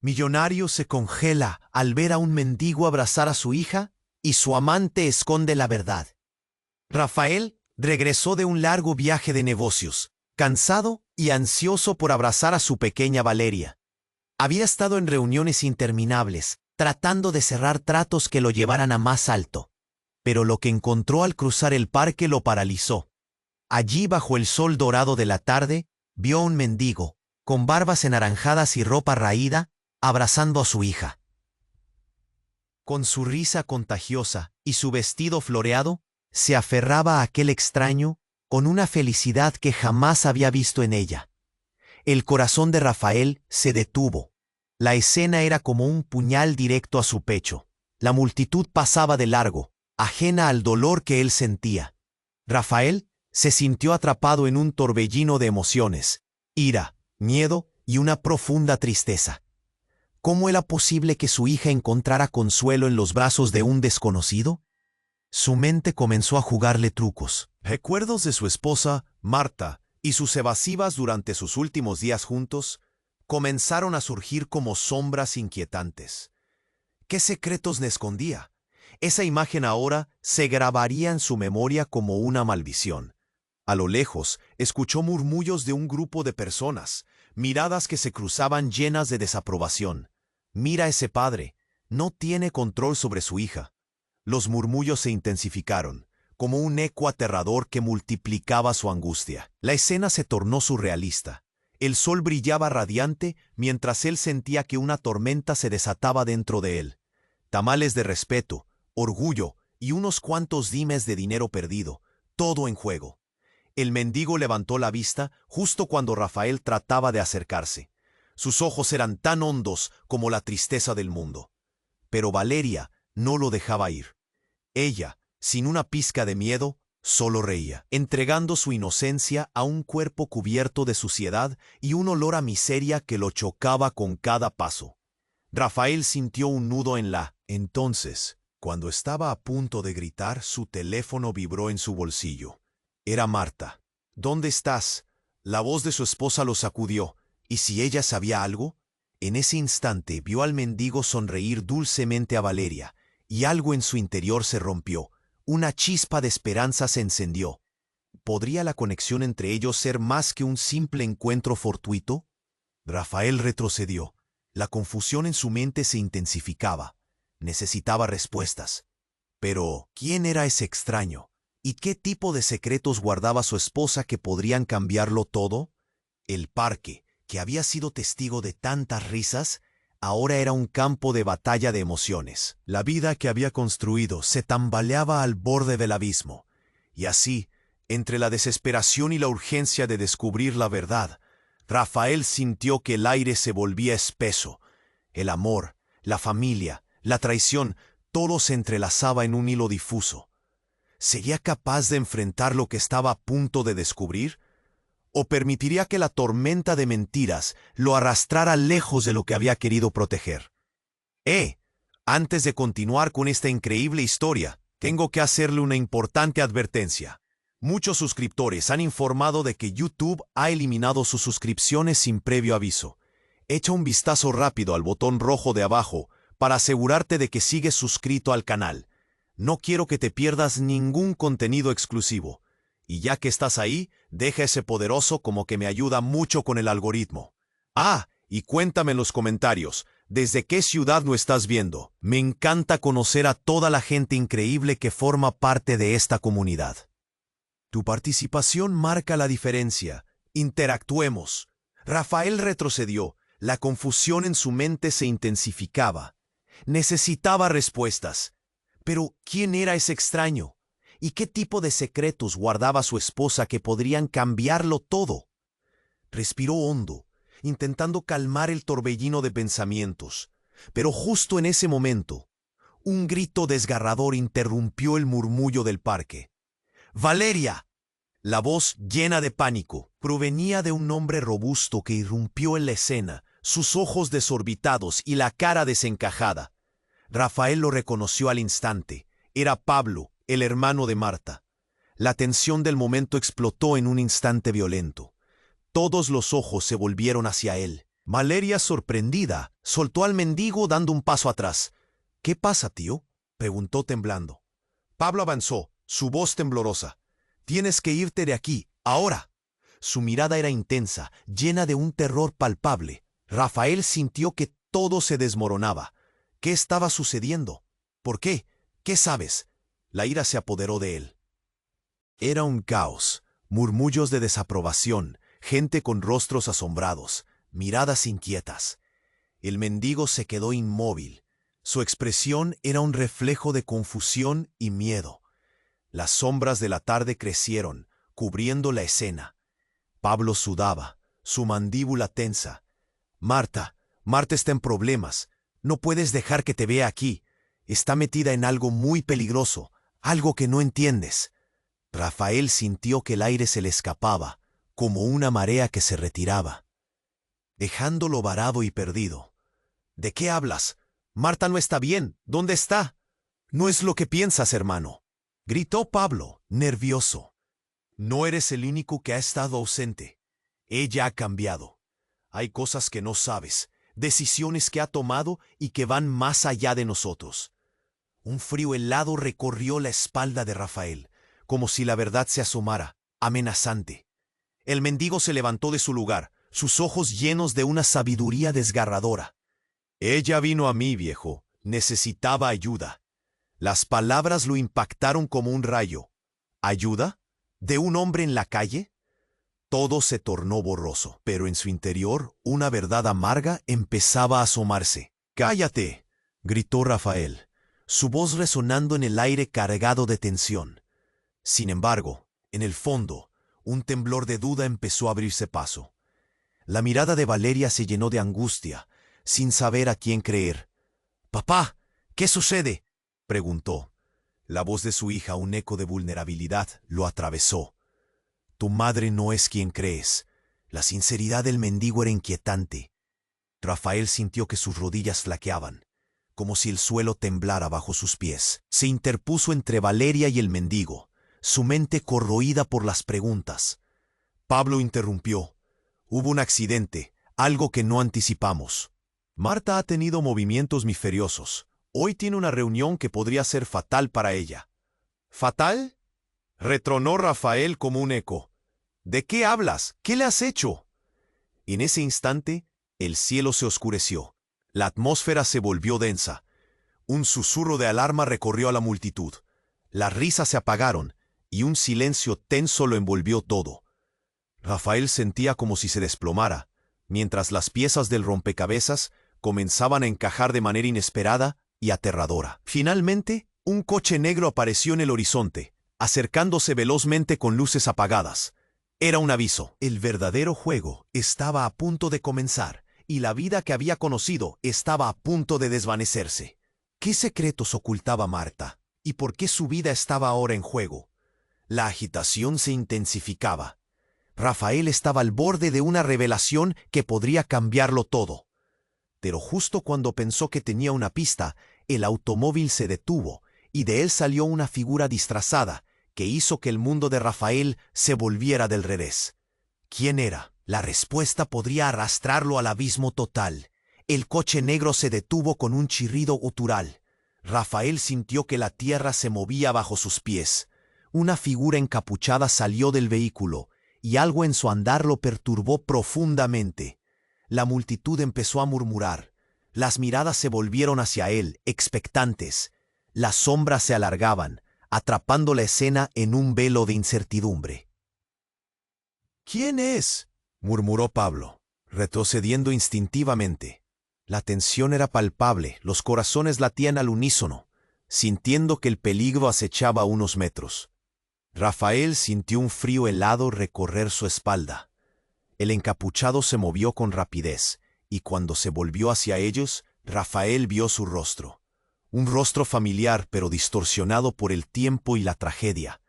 Millonario se congela al ver a un mendigo abrazar a su hija y su amante esconde la verdad. Rafael regresó de un largo viaje de negocios, cansado y ansioso por abrazar a su pequeña Valeria. Había estado en reuniones interminables, tratando de cerrar tratos que lo llevaran a más alto. Pero lo que encontró al cruzar el parque lo paralizó. Allí, bajo el sol dorado de la tarde, vio a un mendigo, con barbas enaranjadas y ropa raída, abrazando a su hija. Con su risa contagiosa y su vestido floreado, se aferraba a aquel extraño con una felicidad que jamás había visto en ella. El corazón de Rafael se detuvo. La escena era como un puñal directo a su pecho. La multitud pasaba de largo, ajena al dolor que él sentía. Rafael se sintió atrapado en un torbellino de emociones, ira, miedo y una profunda tristeza. ¿Cómo era posible que su hija encontrara consuelo en los brazos de un desconocido? Su mente comenzó a jugarle trucos. Recuerdos de su esposa, Marta, y sus evasivas durante sus últimos días juntos, comenzaron a surgir como sombras inquietantes. ¿Qué secretos le escondía? Esa imagen ahora se grabaría en su memoria como una maldición. A lo lejos, escuchó murmullos de un grupo de personas, miradas que se cruzaban llenas de desaprobación. Mira a ese padre, no tiene control sobre su hija. Los murmullos se intensificaron, como un eco aterrador que multiplicaba su angustia. La escena se tornó surrealista. El sol brillaba radiante mientras él sentía que una tormenta se desataba dentro de él. Tamales de respeto, orgullo y unos cuantos dimes de dinero perdido, todo en juego. El mendigo levantó la vista justo cuando Rafael trataba de acercarse. Sus ojos eran tan hondos como la tristeza del mundo. Pero Valeria no lo dejaba ir. Ella, sin una pizca de miedo, solo reía, entregando su inocencia a un cuerpo cubierto de suciedad y un olor a miseria que lo chocaba con cada paso. Rafael sintió un nudo en la... Entonces, cuando estaba a punto de gritar, su teléfono vibró en su bolsillo. Era Marta. ¿Dónde estás? La voz de su esposa lo sacudió. ¿Y si ella sabía algo? En ese instante vio al mendigo sonreír dulcemente a Valeria, y algo en su interior se rompió. Una chispa de esperanza se encendió. ¿Podría la conexión entre ellos ser más que un simple encuentro fortuito? Rafael retrocedió. La confusión en su mente se intensificaba. Necesitaba respuestas. Pero, ¿quién era ese extraño? ¿Y qué tipo de secretos guardaba su esposa que podrían cambiarlo todo? El parque, que había sido testigo de tantas risas, ahora era un campo de batalla de emociones. La vida que había construido se tambaleaba al borde del abismo. Y así, entre la desesperación y la urgencia de descubrir la verdad, Rafael sintió que el aire se volvía espeso. El amor, la familia, la traición, todo se entrelazaba en un hilo difuso. ¿Sería capaz de enfrentar lo que estaba a punto de descubrir? ¿O permitiría que la tormenta de mentiras lo arrastrara lejos de lo que había querido proteger? Antes de continuar con esta increíble historia, tengo que hacerle una importante advertencia. Muchos suscriptores han informado de que YouTube ha eliminado sus suscripciones sin previo aviso. Echa un vistazo rápido al botón rojo de abajo para asegurarte de que sigues suscrito al canal. No quiero que te pierdas ningún contenido exclusivo. Y ya que estás ahí, deja ese poderoso como que me ayuda mucho con el algoritmo. Y cuéntame en los comentarios, ¿desde qué ciudad lo estás viendo? Me encanta conocer a toda la gente increíble que forma parte de esta comunidad. Tu participación marca la diferencia. Interactuemos. Rafael retrocedió. La confusión en su mente se intensificaba. Necesitaba respuestas. Pero, ¿quién era ese extraño? ¿Y qué tipo de secretos guardaba su esposa que podrían cambiarlo todo? Respiró hondo, intentando calmar el torbellino de pensamientos. Pero justo en ese momento, un grito desgarrador interrumpió el murmullo del parque. ¡Valeria! La voz, llena de pánico, provenía de un hombre robusto que irrumpió en la escena, sus ojos desorbitados y la cara desencajada. Rafael lo reconoció al instante. Era Pablo, el hermano de Marta. La tensión del momento explotó en un instante violento. Todos los ojos se volvieron hacia él. Valeria, sorprendida, soltó al mendigo dando un paso atrás. ¿Qué pasa, tío?, preguntó temblando. Pablo avanzó, su voz temblorosa. Tienes que irte de aquí, ahora. Su mirada era intensa, llena de un terror palpable. Rafael sintió que todo se desmoronaba. ¿Qué estaba sucediendo? ¿Por qué? ¿Qué sabes? La ira se apoderó de él. Era un caos, murmullos de desaprobación, gente con rostros asombrados, miradas inquietas. El mendigo se quedó inmóvil. Su expresión era un reflejo de confusión y miedo. Las sombras de la tarde crecieron, cubriendo la escena. Pablo sudaba, su mandíbula tensa. Marta está en problemas. No puedes dejar que te vea aquí. Está metida en algo muy peligroso, algo que no entiendes. Rafael sintió que el aire se le escapaba, como una marea que se retiraba, dejándolo varado y perdido. ¿De qué hablas? Marta no está bien. ¿Dónde está? No es lo que piensas, hermano, gritó Pablo, nervioso. No eres el único que ha estado ausente. Ella ha cambiado. Hay cosas que no sabes, decisiones que ha tomado y que van más allá de nosotros. Un frío helado recorrió la espalda de Rafael, como si la verdad se asomara, amenazante. El mendigo se levantó de su lugar, sus ojos llenos de una sabiduría desgarradora. Ella vino a mí, viejo. Necesitaba ayuda. Las palabras lo impactaron como un rayo. ¿Ayuda? ¿De un hombre en la calle? Todo se tornó borroso, pero en su interior una verdad amarga empezaba a asomarse. «¡Cállate!», gritó Rafael, su voz resonando en el aire cargado de tensión. Sin embargo, en el fondo, un temblor de duda empezó a abrirse paso. La mirada de Valeria se llenó de angustia, sin saber a quién creer. «Papá, ¿qué sucede?», preguntó. La voz de su hija, un eco de vulnerabilidad, lo atravesó. «Tu madre no es quien crees». La sinceridad del mendigo era inquietante. Rafael sintió que sus rodillas flaqueaban, como si el suelo temblara bajo sus pies. Se interpuso entre Valeria y el mendigo, su mente corroída por las preguntas. Pablo interrumpió. «Hubo un accidente, algo que no anticipamos. Marta ha tenido movimientos misteriosos. Hoy tiene una reunión que podría ser fatal para ella». «¿Fatal?», retronó Rafael como un eco. «¿De qué hablas? ¿Qué le has hecho?». En ese instante, el cielo se oscureció. La atmósfera se volvió densa. Un susurro de alarma recorrió a la multitud. Las risas se apagaron y un silencio tenso lo envolvió todo. Rafael sentía como si se desplomara, mientras las piezas del rompecabezas comenzaban a encajar de manera inesperada y aterradora. Finalmente, un coche negro apareció en el horizonte, acercándose velozmente con luces apagadas. Era un aviso. El verdadero juego estaba a punto de comenzar, y la vida que había conocido estaba a punto de desvanecerse. ¿Qué secretos ocultaba Marta? ¿Y por qué su vida estaba ahora en juego? La agitación se intensificaba. Rafael estaba al borde de una revelación que podría cambiarlo todo. Pero justo cuando pensó que tenía una pista, el automóvil se detuvo, y de él salió una figura disfrazada, que hizo que el mundo de Rafael se volviera del revés. ¿Quién era? La respuesta podría arrastrarlo al abismo total. El coche negro se detuvo con un chirrido gutural. Rafael sintió que la tierra se movía bajo sus pies. Una figura encapuchada salió del vehículo, y algo en su andar lo perturbó profundamente. La multitud empezó a murmurar. Las miradas se volvieron hacia él, expectantes. Las sombras se alargaban, atrapando la escena en un velo de incertidumbre. «¿Quién es?», murmuró Pablo, retrocediendo instintivamente. La tensión era palpable, los corazones latían al unísono, sintiendo que el peligro acechaba a unos metros. Rafael sintió un frío helado recorrer su espalda. El encapuchado se movió con rapidez, y cuando se volvió hacia ellos, Rafael vio su rostro. Un rostro familiar pero distorsionado por el tiempo y la tragedia.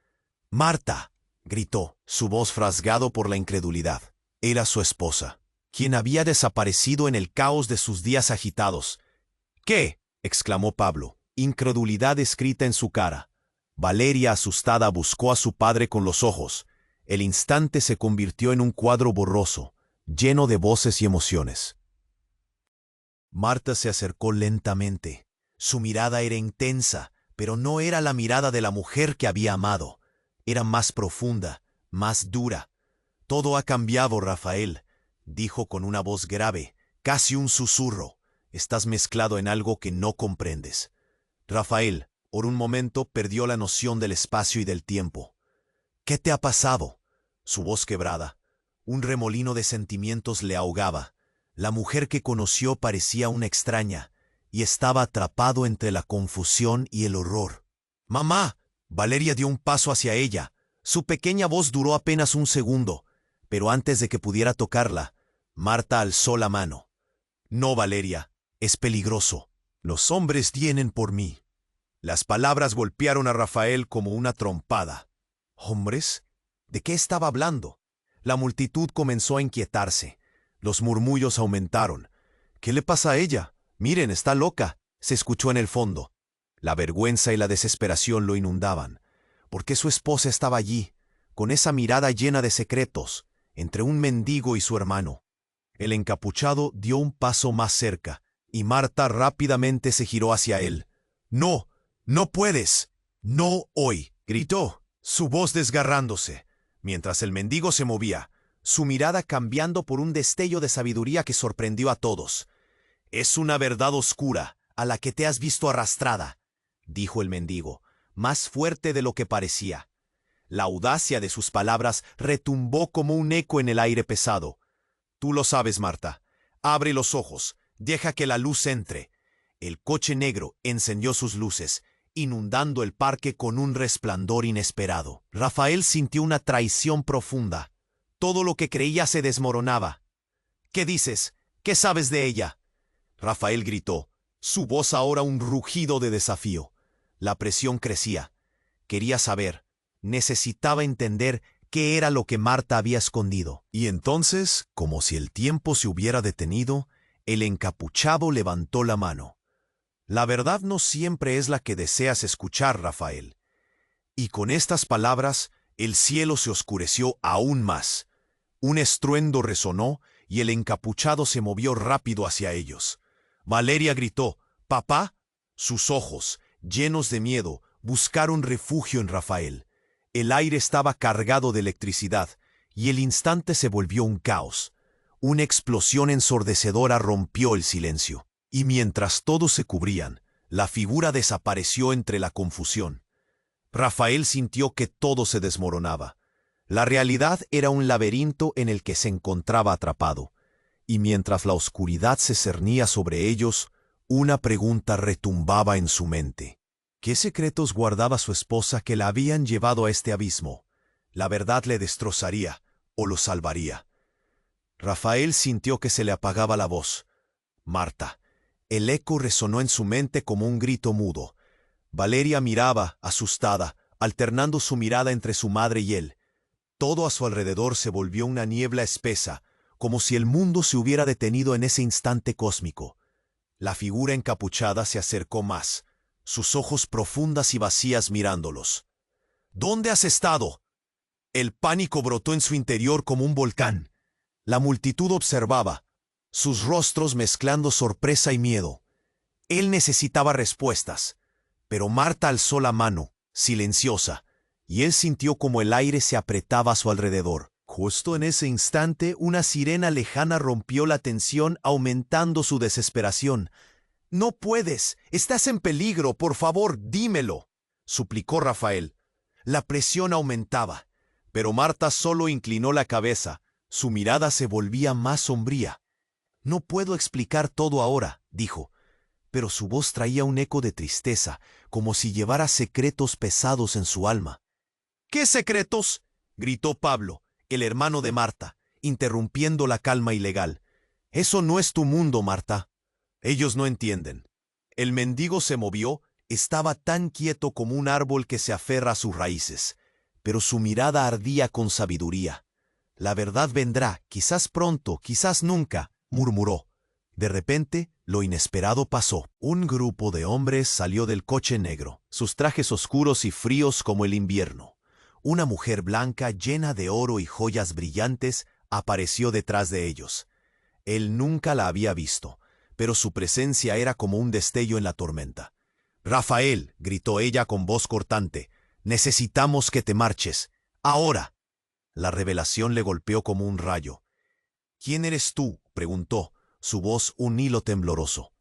«¡Marta!», gritó, su voz rasgado por la incredulidad. Era su esposa, quien había desaparecido en el caos de sus días agitados. «¿Qué?», exclamó Pablo, incredulidad escrita en su cara. Valeria, asustada, buscó a su padre con los ojos. El instante se convirtió en un cuadro borroso, lleno de voces y emociones. Marta se acercó lentamente. Su mirada era intensa, pero no era la mirada de la mujer que había amado. Era más profunda, más dura. «Todo ha cambiado, Rafael», dijo con una voz grave, casi un susurro. «Estás mezclado en algo que no comprendes». Rafael, por un momento, perdió la noción del espacio y del tiempo. «¿Qué te ha pasado?». Su voz quebrada. Un remolino de sentimientos le ahogaba. La mujer que conoció parecía una extraña, y estaba atrapado entre la confusión y el horror. «¡Mamá!». Valeria dio un paso hacia ella. Su pequeña voz duró apenas un segundo, pero antes de que pudiera tocarla, Marta alzó la mano. «No, Valeria, es peligroso. Los hombres vienen por mí». Las palabras golpearon a Rafael como una trompada. ¿Hombres? ¿De qué estaba hablando? La multitud comenzó a inquietarse. Los murmullos aumentaron. «¿Qué le pasa a ella? Miren, está loca», se escuchó en el fondo. La vergüenza y la desesperación lo inundaban. ¿Por qué su esposa estaba allí, con esa mirada llena de secretos, entre un mendigo y su hermano? El encapuchado dio un paso más cerca, y Marta rápidamente se giró hacia él. «No, no puedes. No hoy», gritó, su voz desgarrándose, mientras el mendigo se movía, su mirada cambiando por un destello de sabiduría que sorprendió a todos. «Es una verdad oscura, a la que te has visto arrastrada», dijo el mendigo, más fuerte de lo que parecía. La audacia de sus palabras retumbó como un eco en el aire pesado. «Tú lo sabes, Marta. Abre los ojos, deja que la luz entre». El coche negro encendió sus luces, inundando el parque con un resplandor inesperado. Rafael sintió una traición profunda. Todo lo que creía se desmoronaba. «¿Qué dices? ¿Qué sabes de ella?». Rafael gritó, su voz ahora un rugido de desafío. La presión crecía. Quería saber, necesitaba entender qué era lo que Marta había escondido. Y entonces, como si el tiempo se hubiera detenido, el encapuchado levantó la mano. «La verdad no siempre es la que deseas escuchar, Rafael». Y con estas palabras, el cielo se oscureció aún más. Un estruendo resonó y el encapuchado se movió rápido hacia ellos. Valeria gritó, «¡Papá!». Sus ojos, llenos de miedo, buscaron refugio en Rafael. El aire estaba cargado de electricidad y el instante se volvió un caos. Una explosión ensordecedora rompió el silencio. Y mientras todos se cubrían, la figura desapareció entre la confusión. Rafael sintió que todo se desmoronaba. La realidad era un laberinto en el que se encontraba atrapado, y mientras la oscuridad se cernía sobre ellos, una pregunta retumbaba en su mente. ¿Qué secretos guardaba su esposa que la habían llevado a este abismo? La verdad le destrozaría o lo salvaría. Rafael sintió que se le apagaba la voz. «Marta». El eco resonó en su mente como un grito mudo. Valeria miraba, asustada, alternando su mirada entre su madre y él. Todo a su alrededor se volvió una niebla espesa, como si el mundo se hubiera detenido en ese instante cósmico. La figura encapuchada se acercó más, sus ojos profundas y vacías mirándolos. «¿Dónde has estado?». El pánico brotó en su interior como un volcán. La multitud observaba, sus rostros mezclando sorpresa y miedo. Él necesitaba respuestas, pero Marta alzó la mano, silenciosa, y él sintió como el aire se apretaba a su alrededor. Justo en ese instante, una sirena lejana rompió la tensión, aumentando su desesperación. «No puedes, estás en peligro, por favor, dímelo», suplicó Rafael. La presión aumentaba, pero Marta solo inclinó la cabeza. Su mirada se volvía más sombría. «No puedo explicar todo ahora», dijo, pero su voz traía un eco de tristeza, como si llevara secretos pesados en su alma. «¿Qué secretos?», gritó Pablo, el hermano de Marta, interrumpiendo la calma ilegal. «Eso no es tu mundo, Marta. Ellos no entienden». El mendigo se movió, estaba tan quieto como un árbol que se aferra a sus raíces, pero su mirada ardía con sabiduría. «La verdad vendrá, quizás pronto, quizás nunca», murmuró. De repente, lo inesperado pasó. Un grupo de hombres salió del coche negro, sus trajes oscuros y fríos como el invierno. Una mujer blanca llena de oro y joyas brillantes apareció detrás de ellos. Él nunca la había visto, pero su presencia era como un destello en la tormenta. «Rafael», gritó ella con voz cortante, «necesitamos que te marches. ¡Ahora!». La revelación le golpeó como un rayo. «¿Quién eres tú?», preguntó, su voz un hilo tembloroso.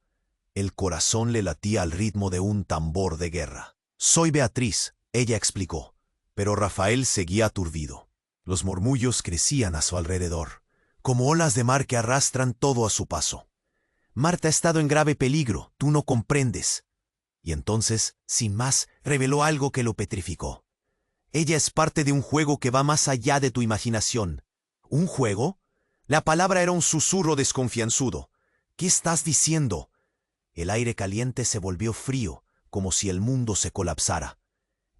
El corazón le latía al ritmo de un tambor de guerra. «Soy Beatriz», ella explicó, pero Rafael seguía aturdido. Los murmullos crecían a su alrededor, como olas de mar que arrastran todo a su paso. «Marta ha estado en grave peligro, tú no comprendes». Y entonces, sin más, reveló algo que lo petrificó. «Ella es parte de un juego que va más allá de tu imaginación». «¿Un juego?». La palabra era un susurro desconfianzudo. «¿Qué estás diciendo?». El aire caliente se volvió frío, como si el mundo se colapsara.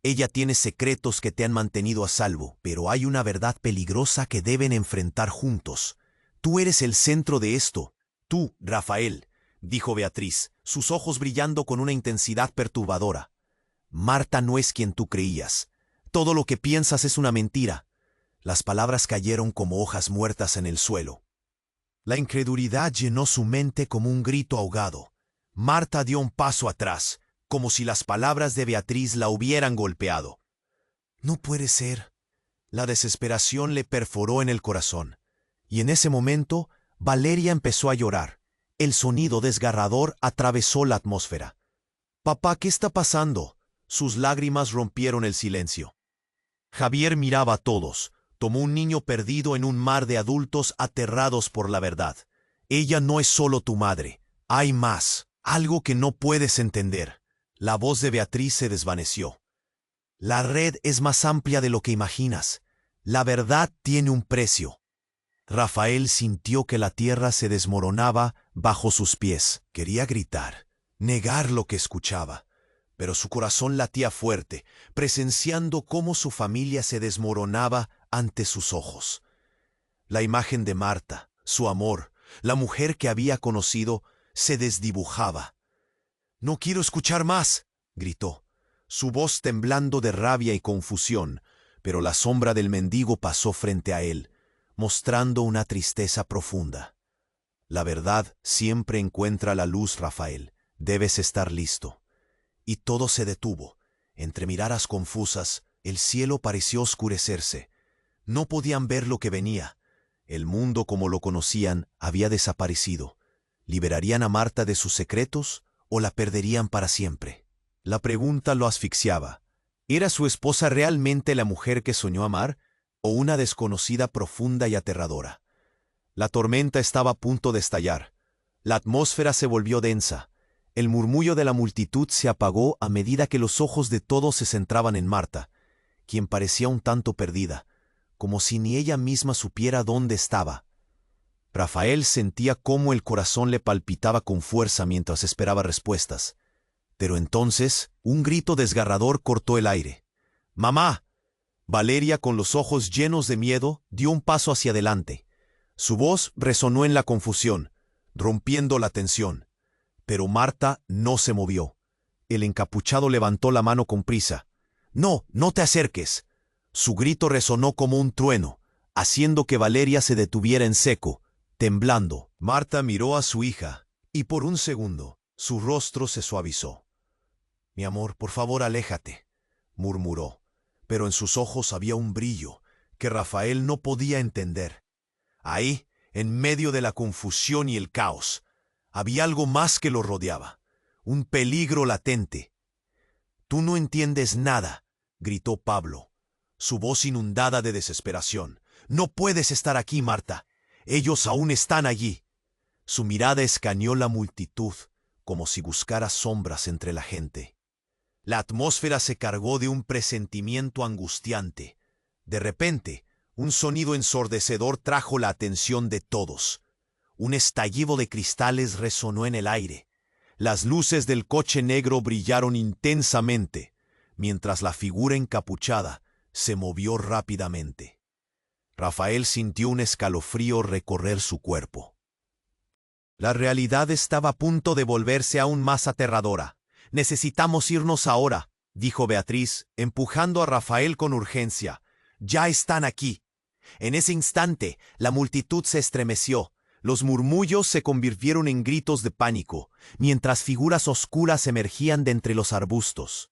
«Ella tiene secretos que te han mantenido a salvo, pero hay una verdad peligrosa que deben enfrentar juntos. Tú eres el centro de esto. Tú, Rafael», dijo Beatriz, sus ojos brillando con una intensidad perturbadora. «Marta no es quien tú creías. Todo lo que piensas es una mentira». Las palabras cayeron como hojas muertas en el suelo. La incredulidad llenó su mente como un grito ahogado. Marta dio un paso atrás, como si las palabras de Beatriz la hubieran golpeado. «No puede ser». La desesperación le perforó en el corazón. Y en ese momento, Valeria empezó a llorar. El sonido desgarrador atravesó la atmósfera. «Papá, ¿qué está pasando?». Sus lágrimas rompieron el silencio. Javier miraba a todos, como un niño perdido en un mar de adultos aterrados por la verdad. «Ella no es solo tu madre. Hay más, algo que no puedes entender». La voz de Beatriz se desvaneció. «La red es más amplia de lo que imaginas. La verdad tiene un precio». Rafael sintió que la tierra se desmoronaba bajo sus pies. Quería gritar, negar lo que escuchaba, pero su corazón latía fuerte, presenciando cómo su familia se desmoronaba ante sus ojos. La imagen de Marta, su amor, la mujer que había conocido, se desdibujaba. «No quiero escuchar más», gritó, su voz temblando de rabia y confusión, pero la sombra del mendigo pasó frente a él, mostrando una tristeza profunda. «La verdad siempre encuentra la luz, Rafael. Debes estar listo». Y todo se detuvo. Entre miradas confusas, el cielo pareció oscurecerse. No podían ver lo que venía. El mundo como lo conocían había desaparecido. ¿Liberarían a Marta de sus secretos o la perderían para siempre? La pregunta lo asfixiaba. ¿Era su esposa realmente la mujer que soñó amar, o una desconocida profunda y aterradora? La tormenta estaba a punto de estallar. La atmósfera se volvió densa. El murmullo de la multitud se apagó a medida que los ojos de todos se centraban en Marta, quien parecía un tanto perdida, como si ni ella misma supiera dónde estaba. Rafael sentía cómo el corazón le palpitaba con fuerza mientras esperaba respuestas. Pero entonces, un grito desgarrador cortó el aire. «¡Mamá!». Valeria, con los ojos llenos de miedo, dio un paso hacia adelante. Su voz resonó en la confusión, rompiendo la tensión. Pero Marta no se movió. El encapuchado levantó la mano con prisa. «No, no te acerques». Su grito resonó como un trueno, haciendo que Valeria se detuviera en seco, temblando. Marta miró a su hija, y por un segundo, su rostro se suavizó. «Mi amor, por favor, aléjate», murmuró, pero en sus ojos había un brillo que Rafael no podía entender. Ahí, en medio de la confusión y el caos, había algo más que lo rodeaba, un peligro latente. «Tú no entiendes nada», gritó Pablo, su voz inundada de desesperación. «No puedes estar aquí, Marta. Ellos aún están allí». Su mirada escaneó la multitud, como si buscara sombras entre la gente. La atmósfera se cargó de un presentimiento angustiante. De repente, un sonido ensordecedor trajo la atención de todos. Un estallido de cristales resonó en el aire. Las luces del coche negro brillaron intensamente, mientras la figura encapuchada se movió rápidamente. Rafael sintió un escalofrío recorrer su cuerpo. La realidad estaba a punto de volverse aún más aterradora. «Necesitamos irnos ahora», dijo Beatriz, empujando a Rafael con urgencia. «Ya están aquí». En ese instante, la multitud se estremeció. Los murmullos se convirtieron en gritos de pánico, mientras figuras oscuras emergían de entre los arbustos.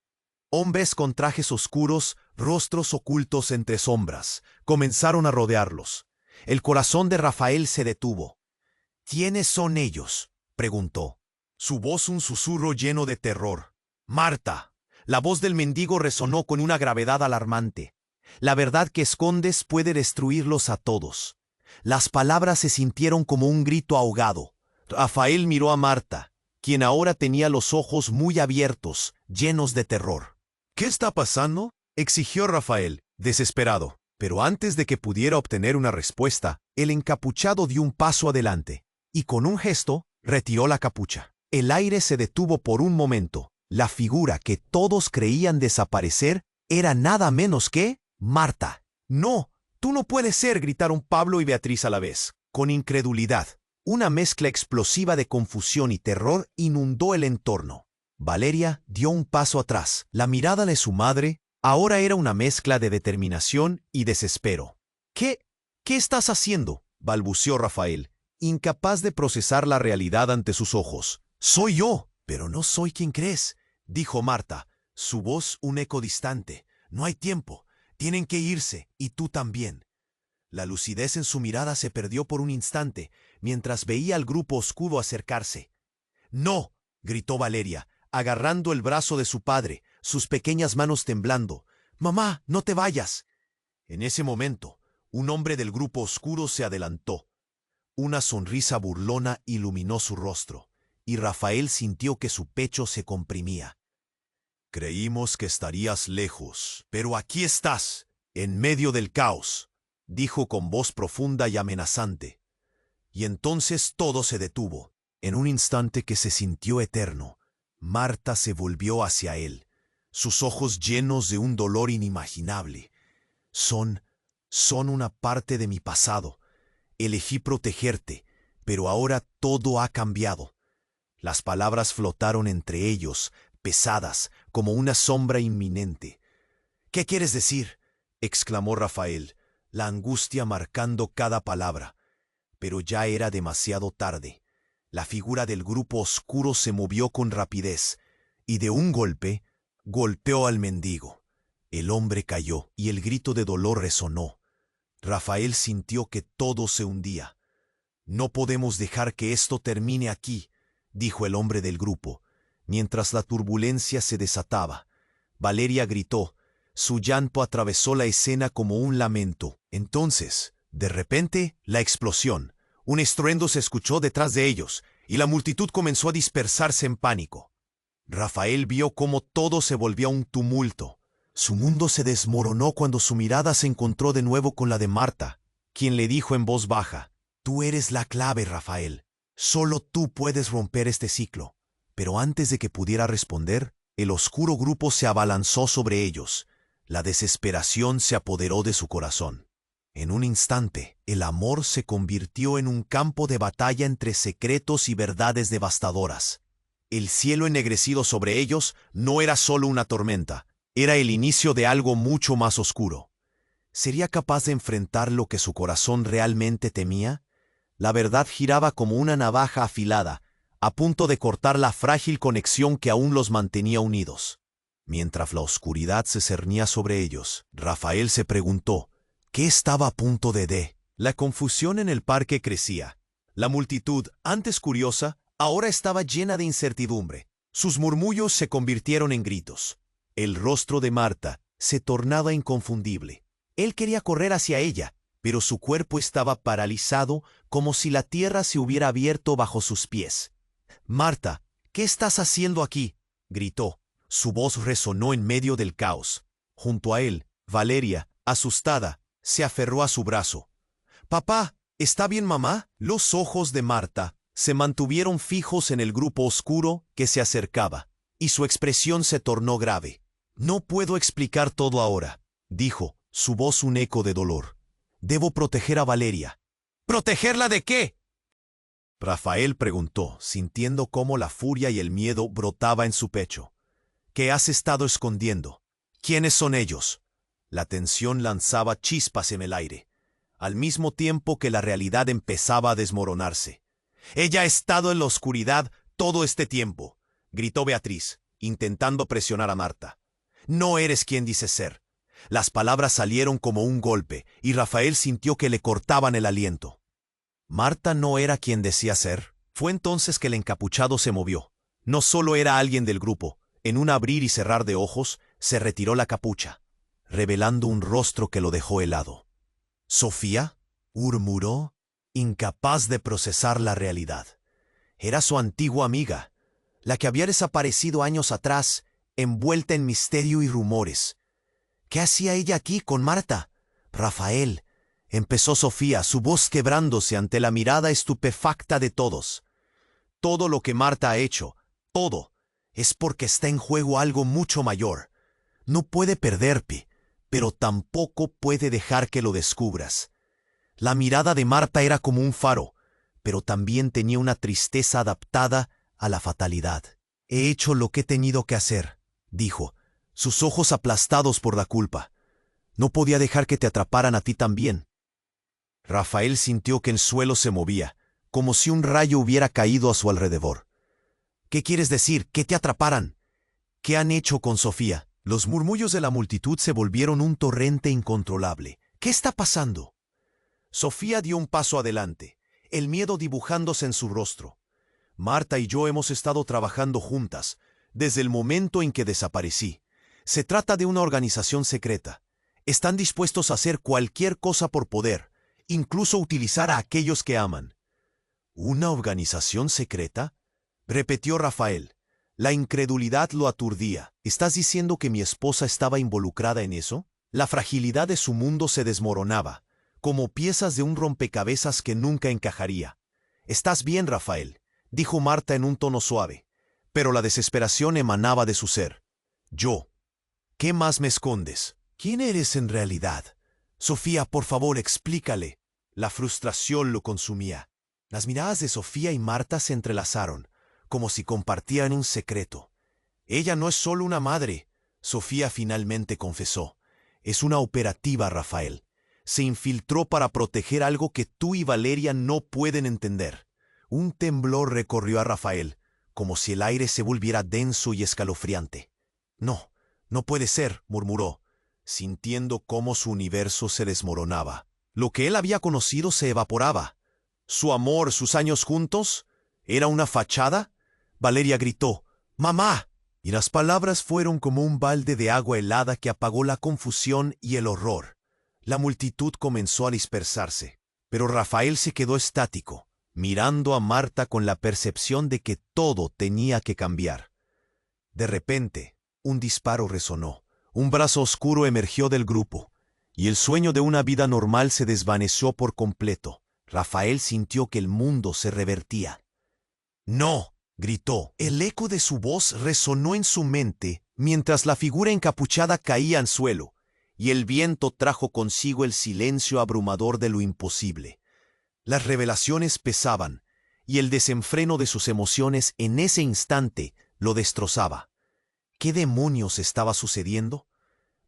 Hombres con trajes oscuros, rostros ocultos entre sombras, comenzaron a rodearlos. El corazón de Rafael se detuvo. «¿Quiénes son ellos?», preguntó. Su voz un susurro lleno de terror. «Marta». La voz del mendigo resonó con una gravedad alarmante. «La verdad que escondes puede destruirlos a todos». Las palabras se sintieron como un grito ahogado. Rafael miró a Marta, quien ahora tenía los ojos muy abiertos, llenos de terror. «¿Qué está pasando?», exigió Rafael, desesperado. Pero antes de que pudiera obtener una respuesta, el encapuchado dio un paso adelante y con un gesto retiró la capucha. El aire se detuvo por un momento. La figura que todos creían desaparecer era nada menos que Marta. «No, tú no puedes ser», gritaron Pablo y Beatriz a la vez, con incredulidad. Una mezcla explosiva de confusión y terror inundó el entorno. Valeria dio un paso atrás. La mirada de su madre ahora era una mezcla de determinación y desespero. ¿Qué estás haciendo?», balbuceó Rafael, incapaz de procesar la realidad ante sus ojos. «Soy yo». «Pero no soy quien crees», dijo Marta, su voz un eco distante. «No hay tiempo. Tienen que irse, y tú también». La lucidez en su mirada se perdió por un instante, mientras veía al grupo oscuro acercarse. «No», gritó Valeria, agarrando el brazo de su padre, sus pequeñas manos temblando. «Mamá, no te vayas». En ese momento, un hombre del grupo oscuro se adelantó. Una sonrisa burlona iluminó su rostro, y Rafael sintió que su pecho se comprimía. «Creímos que estarías lejos, pero aquí estás, en medio del caos», dijo con voz profunda y amenazante. Y entonces todo se detuvo. En un instante que se sintió eterno, Marta se volvió hacia él, sus ojos llenos de un dolor inimaginable. Son una parte de mi pasado. Elegí protegerte, pero ahora todo ha cambiado». Las palabras flotaron entre ellos, pesadas, como una sombra inminente. «¿Qué quieres decir?», exclamó Rafael, la angustia marcando cada palabra. Pero ya era demasiado tarde. La figura del grupo oscuro se movió con rapidez, y de un golpe, golpeó al mendigo. El hombre cayó, y el grito de dolor resonó. Rafael sintió que todo se hundía. «No podemos dejar que esto termine aquí», dijo el hombre del grupo, mientras la turbulencia se desataba. Valeria gritó. Su llanto atravesó la escena como un lamento. Entonces, de repente, la explosión. Un estruendo se escuchó detrás de ellos, y la multitud comenzó a dispersarse en pánico. Rafael vio cómo todo se volvió un tumulto. Su mundo se desmoronó cuando su mirada se encontró de nuevo con la de Marta, quien le dijo en voz baja: «Tú eres la clave, Rafael. Solo tú puedes romper este ciclo». Pero antes de que pudiera responder, el oscuro grupo se abalanzó sobre ellos. La desesperación se apoderó de su corazón. En un instante, el amor se convirtió en un campo de batalla entre secretos y verdades devastadoras. El cielo ennegrecido sobre ellos no era solo una tormenta, era el inicio de algo mucho más oscuro. ¿Sería capaz de enfrentar lo que su corazón realmente temía? La verdad giraba como una navaja afilada, a punto de cortar la frágil conexión que aún los mantenía unidos. Mientras la oscuridad se cernía sobre ellos, Rafael se preguntó, ¿qué estaba a punto de? La confusión en el parque crecía. La multitud, antes curiosa, ahora estaba llena de incertidumbre. Sus murmullos se convirtieron en gritos. El rostro de Marta se tornaba inconfundible. Él quería correr hacia ella, pero su cuerpo estaba paralizado, como si la tierra se hubiera abierto bajo sus pies. «Marta, ¿qué estás haciendo aquí?», gritó. Su voz resonó en medio del caos. Junto a él, Valeria, asustada, se aferró a su brazo. «Papá, ¿está bien mamá?». Los ojos de Marta se mantuvieron fijos en el grupo oscuro que se acercaba, y su expresión se tornó grave. «No puedo explicar todo ahora», dijo, su voz un eco de dolor. «Debo proteger a Valeria». «¿Protegerla de qué?», Rafael preguntó, sintiendo cómo la furia y el miedo brotaba en su pecho. «¿Qué has estado escondiendo? ¿Quiénes son ellos?». La tensión lanzaba chispas en el aire. al mismo tiempo que la realidad empezaba a desmoronarse. «Ella ha estado en la oscuridad todo este tiempo», gritó Beatriz, intentando presionar a Marta. «No eres quien dices ser». Las palabras salieron como un golpe, y Rafael sintió que le cortaban el aliento. Marta no era quien decía ser. Fue entonces que el encapuchado se movió. No solo era alguien del grupo. En un abrir y cerrar de ojos, se retiró la capucha, revelando un rostro que lo dejó helado. «¿Sofía?», murmuró, incapaz de procesar la realidad. Era su antigua amiga, la que había desaparecido años atrás, envuelta en misterio y rumores. ¿Qué hacía ella aquí con Marta? «Rafael», empezó Sofía, su voz quebrándose ante la mirada estupefacta de todos. «Todo lo que Marta ha hecho, todo, es porque está en juego algo mucho mayor. No puede perderte, pero tampoco puede dejar que lo descubras». La mirada de Marta era como un faro, pero también tenía una tristeza adaptada a la fatalidad. «He hecho lo que he tenido que hacer», dijo, sus ojos aplastados por la culpa. «No podía dejar que te atraparan a ti también». Rafael sintió que el suelo se movía, como si un rayo hubiera caído a su alrededor. «¿Qué quieres decir? ¿Que te atraparan? ¿Qué han hecho con Sofía?». Los murmullos de la multitud se volvieron un torrente incontrolable. «¿Qué está pasando?». Sofía dio un paso adelante, el miedo dibujándose en su rostro. «Marta y yo hemos estado trabajando juntas, desde el momento en que desaparecí. Se trata de una organización secreta. Están dispuestos a hacer cualquier cosa por poder, incluso utilizar a aquellos que aman». «¿Una organización secreta?», repitió Rafael. La incredulidad lo aturdía. «¿Estás diciendo que mi esposa estaba involucrada en eso?». La fragilidad de su mundo se desmoronaba, como piezas de un rompecabezas que nunca encajaría. «Estás bien, Rafael», dijo Marta en un tono suave, pero la desesperación emanaba de su ser. «Yo. ¿Qué más me escondes? ¿Quién eres en realidad? Sofía, por favor, explícale». La frustración lo consumía. Las miradas de Sofía y Marta se entrelazaron, como si compartieran un secreto. «Ella no es solo una madre», Sofía finalmente confesó. «Es una operativa, Rafael. Se infiltró para proteger algo que tú y Valeria no pueden entender». Un temblor recorrió a Rafael, como si el aire se volviera denso y escalofriante. «No, no puede ser», murmuró, sintiendo cómo su universo se desmoronaba. Lo que él había conocido se evaporaba. Su amor, sus años juntos, ¿era una fachada? Valeria gritó, «¡Mamá!», y las palabras fueron como un balde de agua helada que apagó la confusión y el horror. La multitud comenzó a dispersarse, pero Rafael se quedó estático, mirando a Marta con la percepción de que todo tenía que cambiar. De repente, un disparo resonó. Un brazo oscuro emergió del grupo, y el sueño de una vida normal se desvaneció por completo. Rafael sintió que el mundo se revertía. «¡No!», gritó. El eco de su voz resonó en su mente mientras la figura encapuchada caía al suelo, y el viento trajo consigo el silencio abrumador de lo imposible. Las revelaciones pesaban, y el desenfreno de sus emociones en ese instante lo destrozaba. ¿Qué demonios estaba sucediendo?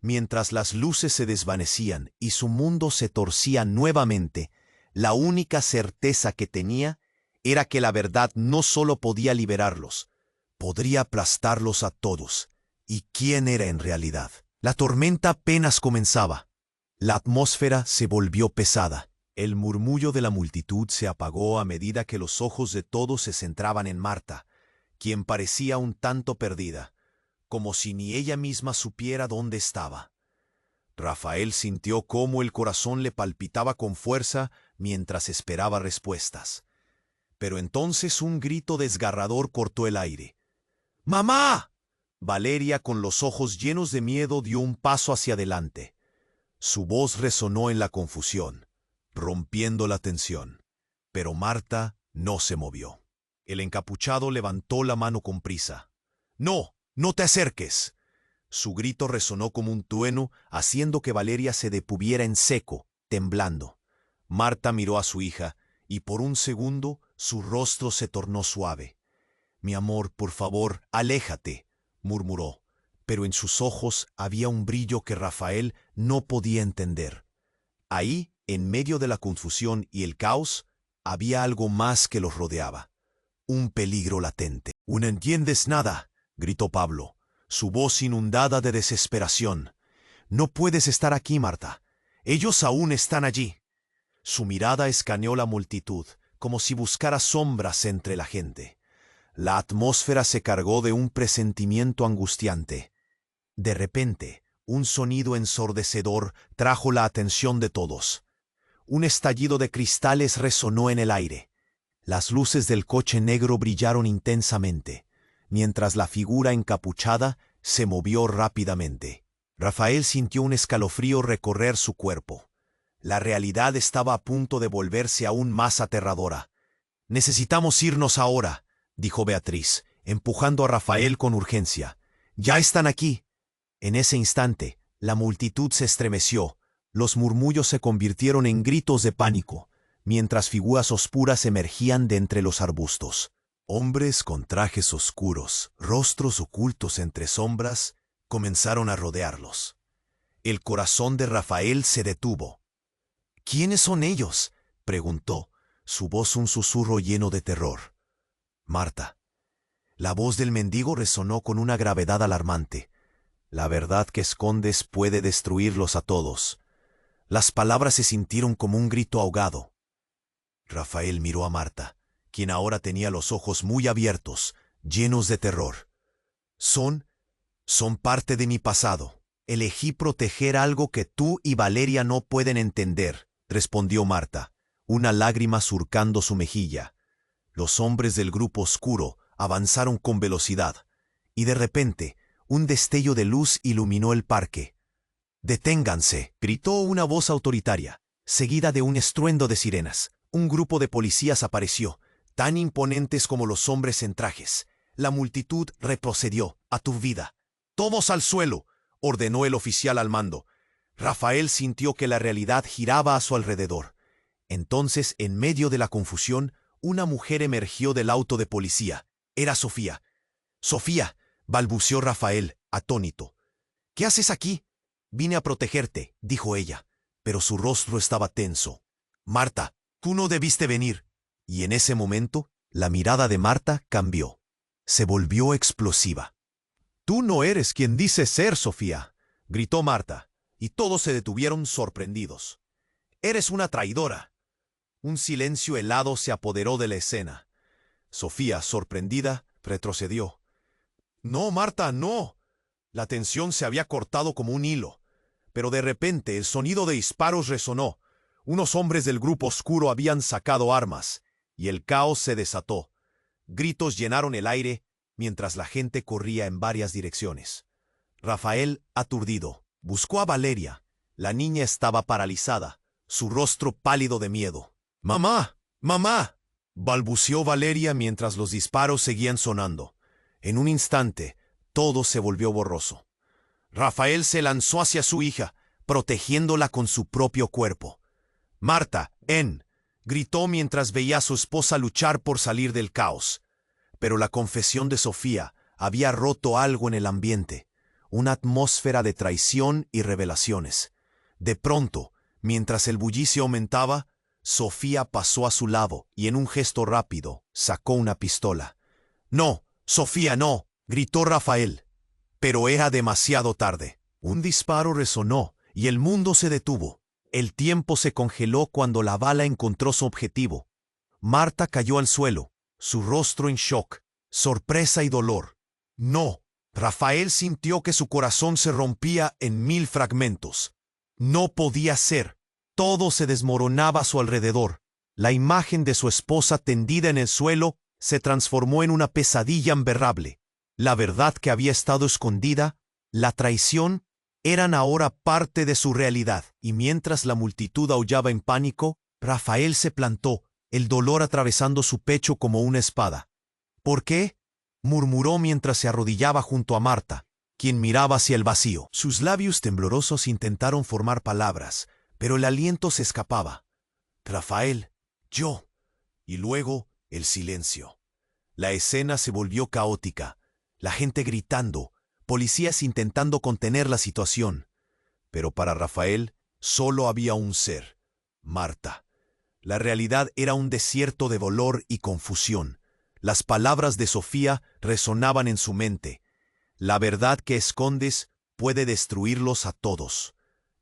Mientras las luces se desvanecían y su mundo se torcía nuevamente, la única certeza que tenía era que la verdad no solo podía liberarlos, podría aplastarlos a todos. ¿Y quién era en realidad? La tormenta apenas comenzaba. La atmósfera se volvió pesada. El murmullo de la multitud se apagó a medida que los ojos de todos se centraban en Marta, quien parecía un tanto perdida, como si ni ella misma supiera dónde estaba. Rafael sintió cómo el corazón le palpitaba con fuerza mientras esperaba respuestas. Pero entonces un grito desgarrador cortó el aire. «¡Mamá!». Valeria, con los ojos llenos de miedo, dio un paso hacia adelante. Su voz resonó en la confusión, rompiendo la tensión. Pero Marta no se movió. El encapuchado levantó la mano con prisa. «¡No! ¡No te acerques!». Su grito resonó como un trueno, haciendo que Valeria se detuviera en seco, temblando. Marta miró a su hija, y por un segundo su rostro se tornó suave. «Mi amor, por favor, aléjate», murmuró, pero en sus ojos había un brillo que Rafael no podía entender. Ahí En medio de la confusión y el caos, había algo más que los rodeaba. Un peligro latente. «¿No entiendes nada?», gritó Pablo, su voz inundada de desesperación. «No puedes estar aquí, Marta. Ellos aún están allí». Su mirada escaneó la multitud, como si buscara sombras entre la gente. La atmósfera se cargó de un presentimiento angustiante. De repente, un sonido ensordecedor trajo la atención de todos. Un estallido de cristales resonó en el aire. Las luces del coche negro brillaron intensamente, mientras la figura encapuchada se movió rápidamente. Rafael sintió un escalofrío recorrer su cuerpo. La realidad estaba a punto de volverse aún más aterradora. «Necesitamos irnos ahora», dijo Beatriz, empujando a Rafael con urgencia. «Ya están aquí». En ese instante, la multitud se estremeció. Los murmullos se convirtieron en gritos de pánico, mientras figuras oscuras emergían de entre los arbustos. Hombres con trajes oscuros, rostros ocultos entre sombras, comenzaron a rodearlos. El corazón de Rafael se detuvo. «¿Quiénes son ellos?», preguntó, su voz un susurro lleno de terror. «Marta». La voz del mendigo resonó con una gravedad alarmante. «La verdad que escondes puede destruirlos a todos». Las palabras se sintieron como un grito ahogado. Rafael miró a Marta, quien ahora tenía los ojos muy abiertos, llenos de terror. Son parte de mi pasado. Elegí proteger algo que tú y Valeria no pueden entender», respondió Marta, una lágrima surcando su mejilla. Los hombres del grupo oscuro avanzaron con velocidad, y de repente, un destello de luz iluminó el parque. «Deténganse», gritó una voz autoritaria, seguida de un estruendo de sirenas. Un grupo de policías apareció, tan imponentes como los hombres en trajes. La multitud retrocedió, aturdida. «Todos al suelo», ordenó el oficial al mando. Rafael sintió que la realidad giraba a su alrededor. Entonces, en medio de la confusión, una mujer emergió del auto de policía. Era Sofía. «Sofía», balbuceó Rafael, atónito. «¿Qué haces aquí?» «Vine a protegerte», dijo ella, pero su rostro estaba tenso. «Marta, tú no debiste venir». Y en ese momento, la mirada de Marta cambió. Se volvió explosiva. «Tú no eres quien dices ser, Sofía», gritó Marta, y todos se detuvieron sorprendidos. «Eres una traidora». Un silencio helado se apoderó de la escena. Sofía, sorprendida, retrocedió. «No, Marta, no». La tensión se había cortado como un hilo. Pero de repente el sonido de disparos resonó. Unos hombres del grupo oscuro habían sacado armas, y el caos se desató. Gritos llenaron el aire, mientras la gente corría en varias direcciones. Rafael, aturdido, buscó a Valeria. La niña estaba paralizada, su rostro pálido de miedo. «¡Mamá! ¡Mamá!», balbuceó Valeria mientras los disparos seguían sonando. En un instante, todo se volvió borroso. Rafael se lanzó hacia su hija, protegiéndola con su propio cuerpo. «Marta, gritó mientras veía a su esposa luchar por salir del caos. Pero la confesión de Sofía había roto algo en el ambiente, una atmósfera de traición y revelaciones. De pronto, mientras el bullicio aumentaba, Sofía pasó a su lado y en un gesto rápido sacó una pistola. «No, Sofía, no», gritó Rafael. Pero era demasiado tarde. Un disparo resonó y el mundo se detuvo. El tiempo se congeló cuando la bala encontró su objetivo. Marta cayó al suelo, su rostro en shock, sorpresa y dolor. No, Rafael sintió que su corazón se rompía en 1000 fragmentos. No podía ser. Todo se desmoronaba a su alrededor. La imagen de su esposa tendida en el suelo se transformó en una pesadilla imberrable. La verdad que había estado escondida, la traición, eran ahora parte de su realidad. Y mientras la multitud aullaba en pánico, Rafael se plantó, el dolor atravesando su pecho como una espada. «¿Por qué?», murmuró mientras se arrodillaba junto a Marta, quien miraba hacia el vacío. Sus labios temblorosos intentaron formar palabras, pero el aliento se escapaba. «Rafael, yo». Y luego, el silencio. La escena se volvió caótica. La gente gritando, policías intentando contener la situación. Pero para Rafael solo había un ser, Marta. La realidad era un desierto de dolor y confusión. Las palabras de Sofía resonaban en su mente. La verdad que escondes puede destruirlos a todos.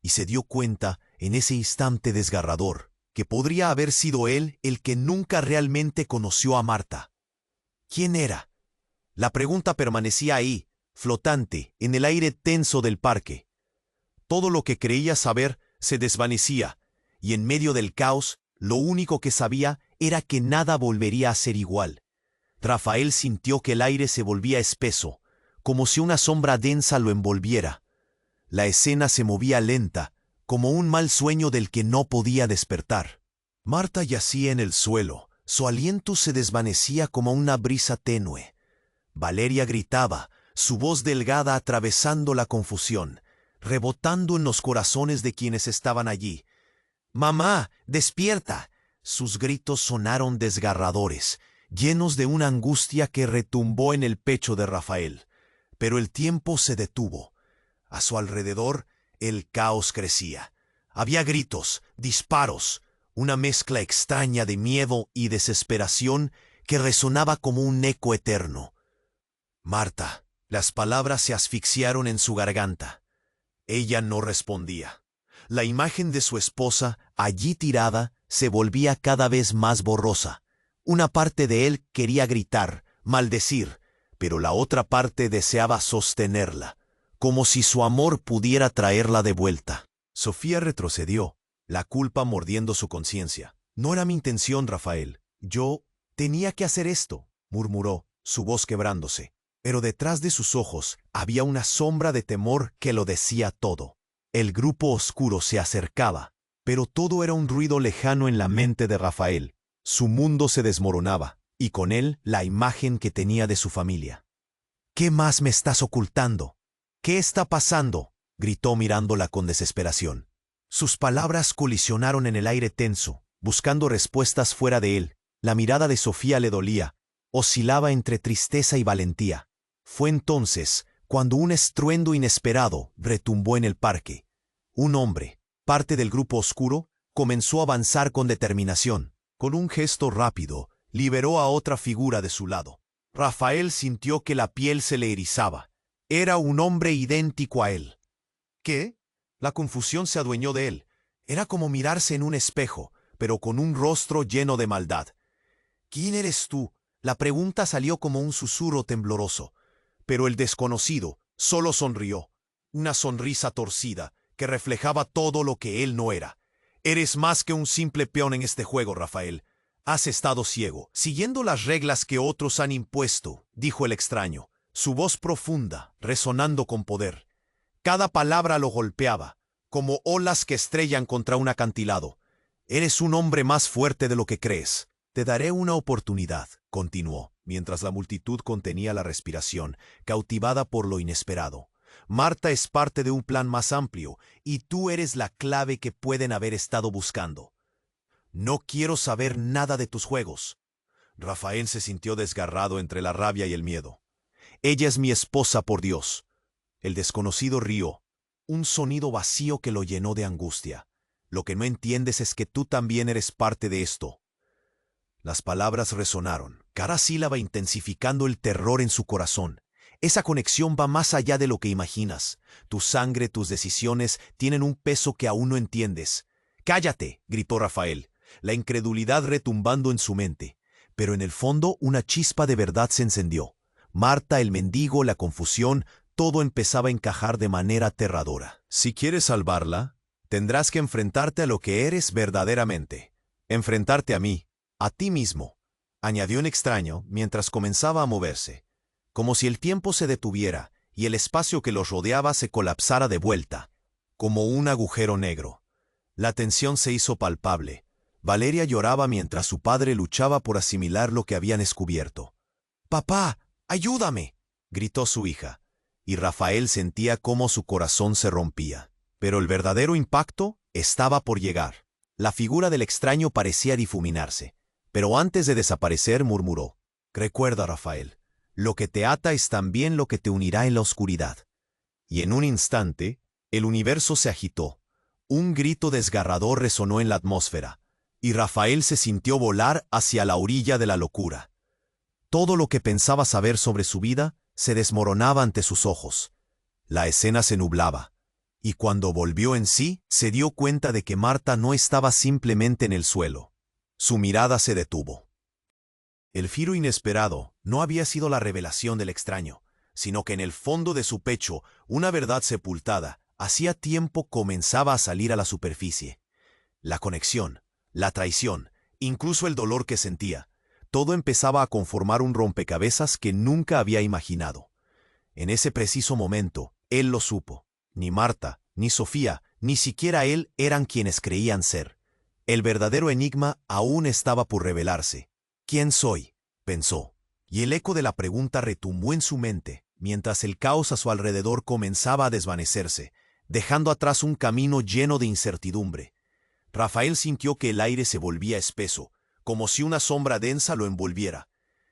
Y se dio cuenta, en ese instante desgarrador, que podría haber sido él el que nunca realmente conoció a Marta. ¿Quién era? La pregunta permanecía ahí, flotante, en el aire tenso del parque. Todo lo que creía saber se desvanecía, y en medio del caos, lo único que sabía era que nada volvería a ser igual. Rafael sintió que el aire se volvía espeso, como si una sombra densa lo envolviera. La escena se movía lenta, como un mal sueño del que no podía despertar. Marta yacía en el suelo, su aliento se desvanecía como una brisa tenue. Valeria gritaba, su voz delgada atravesando la confusión, rebotando en los corazones de quienes estaban allí. «¡Mamá, despierta!». Sus gritos sonaron desgarradores, llenos de una angustia que retumbó en el pecho de Rafael. Pero el tiempo se detuvo. A su alrededor, el caos crecía. Había gritos, disparos, una mezcla extraña de miedo y desesperación que resonaba como un eco eterno. «Marta». Las palabras se asfixiaron en su garganta. Ella no respondía. La imagen de su esposa, allí tirada, se volvía cada vez más borrosa. Una parte de él quería gritar, maldecir, pero la otra parte deseaba sostenerla, como si su amor pudiera traerla de vuelta. Sofía retrocedió, la culpa mordiendo su conciencia. «No era mi intención, Rafael. Yo tenía que hacer esto», murmuró, su voz quebrándose. Pero detrás de sus ojos había una sombra de temor que lo decía todo. El grupo oscuro se acercaba, pero todo era un ruido lejano en la mente de Rafael. Su mundo se desmoronaba, y con él la imagen que tenía de su familia. «¿Qué más me estás ocultando? ¿Qué está pasando?», gritó mirándola con desesperación. Sus palabras colisionaron en el aire tenso, buscando respuestas fuera de él. La mirada de Sofía le dolía, oscilaba entre tristeza y valentía. Fue entonces cuando un estruendo inesperado retumbó en el parque. Un hombre, parte del grupo oscuro, comenzó a avanzar con determinación. Con un gesto rápido, liberó a otra figura de su lado. Rafael sintió que la piel se le erizaba. Era un hombre idéntico a él. ¿Qué? La confusión se adueñó de él. Era como mirarse en un espejo, pero con un rostro lleno de maldad. «¿Quién eres tú?». La pregunta salió como un susurro tembloroso. Pero el desconocido solo sonrió, una sonrisa torcida que reflejaba todo lo que él no era. «Eres más que un simple peón en este juego, Rafael. Has estado ciego, siguiendo las reglas que otros han impuesto», dijo el extraño, su voz profunda, resonando con poder. Cada palabra lo golpeaba, como olas que estrellan contra un acantilado. «Eres un hombre más fuerte de lo que crees. Te daré una oportunidad», continuó, mientras la multitud contenía la respiración, cautivada por lo inesperado. «Marta es parte de un plan más amplio, y tú eres la clave que pueden haber estado buscando. No quiero saber nada de tus juegos». Rafael se sintió desgarrado entre la rabia y el miedo. «Ella es mi esposa, por Dios». El desconocido rió, un sonido vacío que lo llenó de angustia. «Lo que no entiendes es que tú también eres parte de esto». Las palabras resonaron, cada sílaba intensificando el terror en su corazón. Esa conexión va más allá de lo que imaginas. Tu sangre, tus decisiones tienen un peso que aún no entiendes. «¡Cállate!», gritó Rafael, la incredulidad retumbando en su mente. Pero en el fondo una chispa de verdad se encendió. Marta, el mendigo, la confusión, todo empezaba a encajar de manera aterradora. «Si quieres salvarla, tendrás que enfrentarte a lo que eres verdaderamente. Enfrentarte a mí. A ti mismo», añadió un extraño mientras comenzaba a moverse, como si el tiempo se detuviera y el espacio que los rodeaba se colapsara de vuelta, como un agujero negro. La tensión se hizo palpable. Valeria lloraba mientras su padre luchaba por asimilar lo que habían descubierto. «¡Papá, ayúdame!», gritó su hija, y Rafael sentía cómo su corazón se rompía. Pero el verdadero impacto estaba por llegar. La figura del extraño parecía difuminarse. Pero antes de desaparecer murmuró: «Recuerda, Rafael, lo que te ata es también lo que te unirá en la oscuridad». Y en un instante, el universo se agitó. Un grito desgarrador resonó en la atmósfera, y Rafael se sintió volar hacia la orilla de la locura. Todo lo que pensaba saber sobre su vida se desmoronaba ante sus ojos. La escena se nublaba, y cuando volvió en sí, se dio cuenta de que Marta no estaba simplemente en el suelo. Su mirada se detuvo. El giro inesperado no había sido la revelación del extraño, sino que en el fondo de su pecho, una verdad sepultada, hacía tiempo comenzaba a salir a la superficie. La conexión, la traición, incluso el dolor que sentía, todo empezaba a conformar un rompecabezas que nunca había imaginado. En ese preciso momento, él lo supo. Ni Marta, ni Sofía, ni siquiera él eran quienes creían ser. El verdadero enigma aún estaba por revelarse. ¿Quién soy?, pensó, y el eco de la pregunta retumbó en su mente, mientras el caos a su alrededor comenzaba a desvanecerse, dejando atrás un camino lleno de incertidumbre. Rafael sintió que el aire se volvía espeso, como si una sombra densa lo envolviera.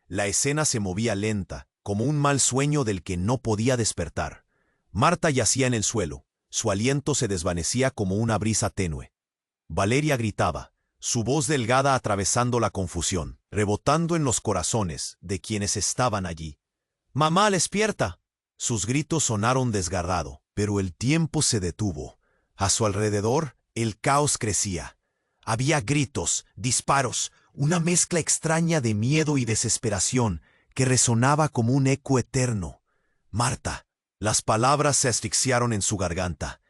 La escena se movía lenta, como un mal sueño del que no podía despertar. Marta yacía en el suelo, su aliento se desvanecía como una brisa tenue. Valeria gritaba, su voz delgada atravesando la confusión, rebotando en los corazones de quienes estaban allí. «¡Mamá, despierta!». Sus gritos sonaron desgarrado, pero el tiempo se detuvo. A su alrededor, el caos crecía. Había gritos, disparos, una mezcla extraña de miedo y desesperación que resonaba como un eco eterno. «Marta». Las palabras se asfixiaron en su garganta.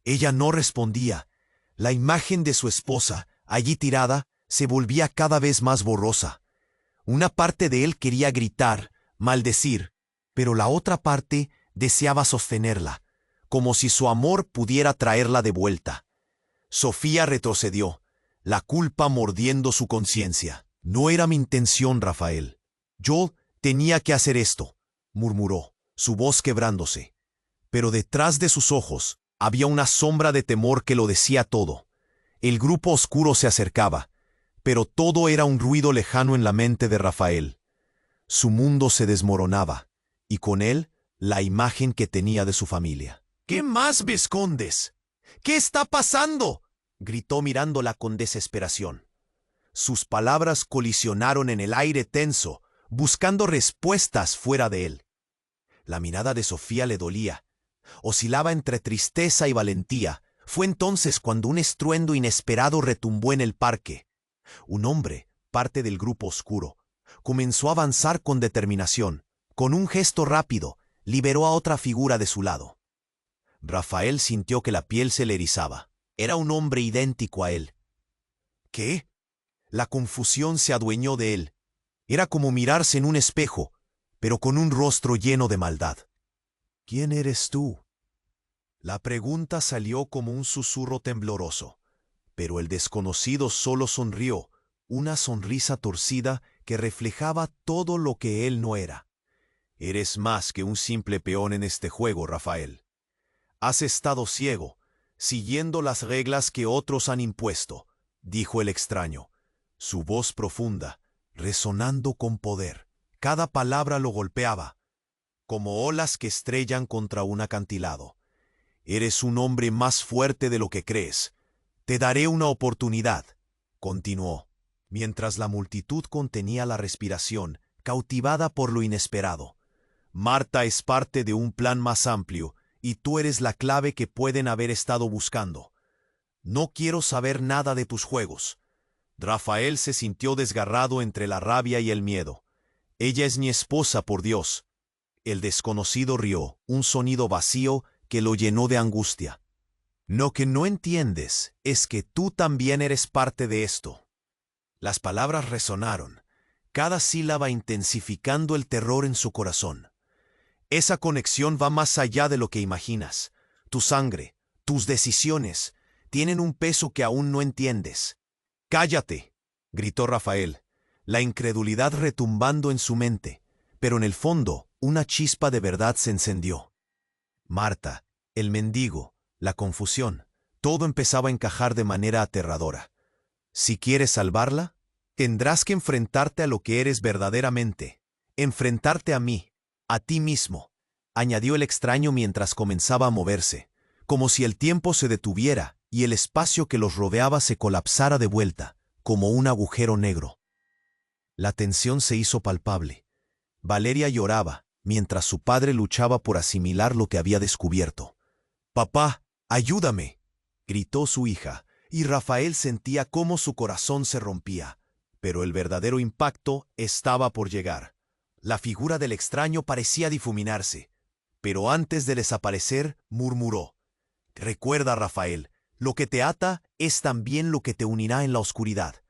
Ella no respondía. La imagen de su esposa, allí tirada, se volvía cada vez más borrosa. Una parte de él quería gritar, maldecir, pero la otra parte deseaba sostenerla, como si su amor pudiera traerla de vuelta. Sofía retrocedió, la culpa mordiendo su conciencia. «No era mi intención, Rafael. Yo tenía que hacer esto», murmuró, su voz quebrándose. Pero detrás de sus ojos había una sombra de temor que lo decía todo. El grupo oscuro se acercaba, pero todo era un ruido lejano en la mente de Rafael. Su mundo se desmoronaba, y con él la imagen que tenía de su familia. «¿Qué más me escondes? ¿Qué está pasando?», gritó mirándola con desesperación. Sus palabras colisionaron en el aire tenso, buscando respuestas fuera de él. La mirada de Sofía le dolía. Oscilaba entre tristeza y valentía. Fue entonces cuando un estruendo inesperado retumbó en el parque. Un hombre, parte del grupo oscuro, comenzó a avanzar con determinación. Con un gesto rápido, liberó a otra figura de su lado. Rafael sintió que la piel se le erizaba. Era un hombre idéntico a él. ¿Qué? La confusión se adueñó de él. Era como mirarse en un espejo, pero con un rostro lleno de maldad. «¿Quién eres tú?». La pregunta salió como un susurro tembloroso, pero el desconocido solo sonrió, una sonrisa torcida que reflejaba todo lo que él no era. «Eres más que un simple peón en este juego, Rafael. Has estado ciego, siguiendo las reglas que otros han impuesto», dijo el extraño, su voz profunda, resonando con poder. Cada palabra lo golpeaba, como olas que estrellan contra un acantilado. «Eres un hombre más fuerte de lo que crees. Te daré una oportunidad», continuó, mientras la multitud contenía la respiración, cautivada por lo inesperado. «Marta es parte de un plan más amplio, y tú eres la clave que pueden haber estado buscando. No quiero saber nada de tus juegos». Rafael se sintió desgarrado entre la rabia y el miedo. «Ella es mi esposa, por Dios». El desconocido rió, un sonido vacío que lo llenó de angustia. «Lo que no entiendes es que tú también eres parte de esto». Las palabras resonaron, cada sílaba intensificando el terror en su corazón. «Esa conexión va más allá de lo que imaginas. Tu sangre, tus decisiones, tienen un peso que aún no entiendes». «¡Cállate!», gritó Rafael, la incredulidad retumbando en su mente, pero en el fondo una chispa de verdad se encendió. Marta, el mendigo, la confusión, todo empezaba a encajar de manera aterradora. Si quieres salvarla, tendrás que enfrentarte a lo que eres verdaderamente, enfrentarte a mí, a ti mismo, añadió el extraño mientras comenzaba a moverse, como si el tiempo se detuviera y el espacio que los rodeaba se colapsara de vuelta, como un agujero negro. La tensión se hizo palpable. Valeria lloraba, mientras su padre luchaba por asimilar lo que había descubierto. «Papá, ayúdame», gritó su hija, y Rafael sentía cómo su corazón se rompía. Pero el verdadero impacto estaba por llegar. La figura del extraño parecía difuminarse, pero antes de desaparecer, murmuró: «Recuerda, Rafael, lo que te ata es también lo que te unirá en la oscuridad».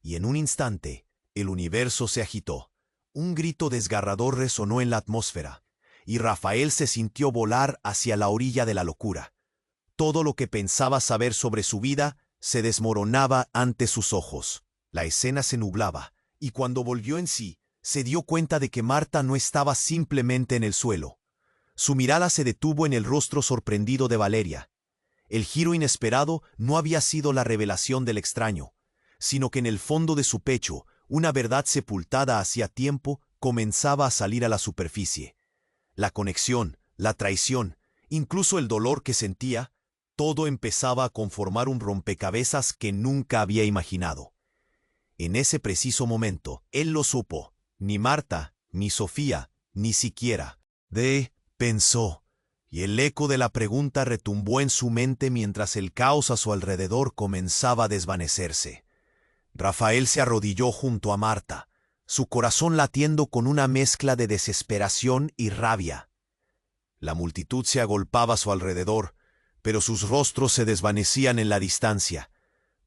Y en un instante, el universo se agitó. Un grito desgarrador resonó en la atmósfera, y Rafael se sintió volar hacia la orilla de la locura. Todo lo que pensaba saber sobre su vida se desmoronaba ante sus ojos. La escena se nublaba, y cuando volvió en sí, se dio cuenta de que Marta no estaba simplemente en el suelo. Su mirada se detuvo en el rostro sorprendido de Valeria. El giro inesperado no había sido la revelación del extraño, sino que en el fondo de su pecho, una verdad sepultada hacía tiempo comenzaba a salir a la superficie. La conexión, la traición, incluso el dolor que sentía, todo empezaba a conformar un rompecabezas que nunca había imaginado. En ese preciso momento, él lo supo. Ni Marta, ni Sofía, ni siquiera pensó, y el eco de la pregunta retumbó en su mente mientras el caos a su alrededor comenzaba a desvanecerse. Rafael se arrodilló junto a Marta, su corazón latiendo con una mezcla de desesperación y rabia. La multitud se agolpaba a su alrededor, pero sus rostros se desvanecían en la distancia.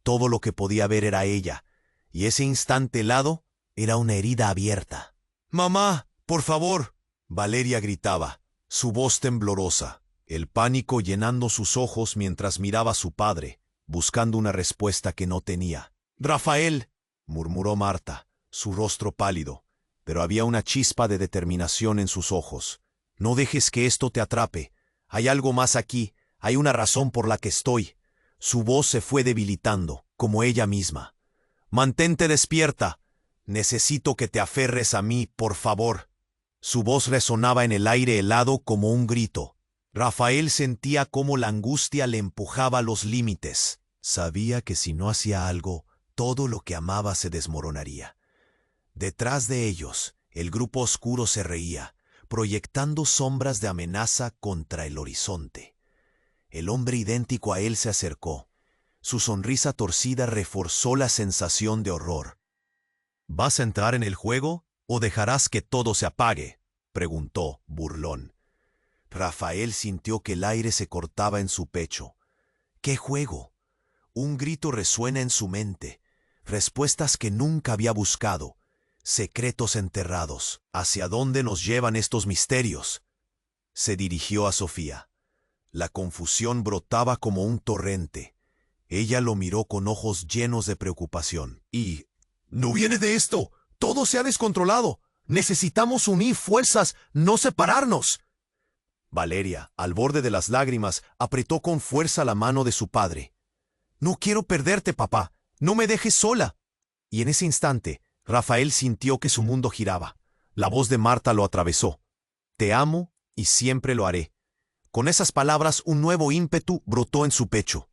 Todo lo que podía ver era ella, y ese instante helado era una herida abierta. «¡Mamá, por favor!», Valeria gritaba, su voz temblorosa, el pánico llenando sus ojos mientras miraba a su padre, buscando una respuesta que no tenía. «Rafael», murmuró Marta, su rostro pálido, pero había una chispa de determinación en sus ojos. «No dejes que esto te atrape. Hay algo más aquí, hay una razón por la que estoy». Su voz se fue debilitando, como ella misma. «Mantente despierta. Necesito que te aferres a mí, por favor». Su voz resonaba en el aire helado como un grito. Rafael sentía cómo la angustia le empujaba a los límites. Sabía que si no hacía algo, todo lo que amaba se desmoronaría. Detrás de ellos, el grupo oscuro se reía, proyectando sombras de amenaza contra el horizonte. El hombre idéntico a él se acercó. Su sonrisa torcida reforzó la sensación de horror. «¿Vas a entrar en el juego o dejarás que todo se apague?», preguntó, burlón. Rafael sintió que el aire se cortaba en su pecho. «¿Qué juego?». Un grito resuena en su mente. Respuestas que nunca había buscado. Secretos enterrados. ¿Hacia dónde nos llevan estos misterios? Se dirigió a Sofía. La confusión brotaba como un torrente. Ella lo miró con ojos llenos de preocupación. «No viene de esto. Todo se ha descontrolado. Necesitamos unir fuerzas, no separarnos». Valeria, al borde de las lágrimas, apretó con fuerza la mano de su padre. «No quiero perderte, papá. No me dejes sola». Y en ese instante, Rafael sintió que su mundo giraba. La voz de Marta lo atravesó. «Te amo y siempre lo haré». Con esas palabras, un nuevo ímpetu brotó en su pecho.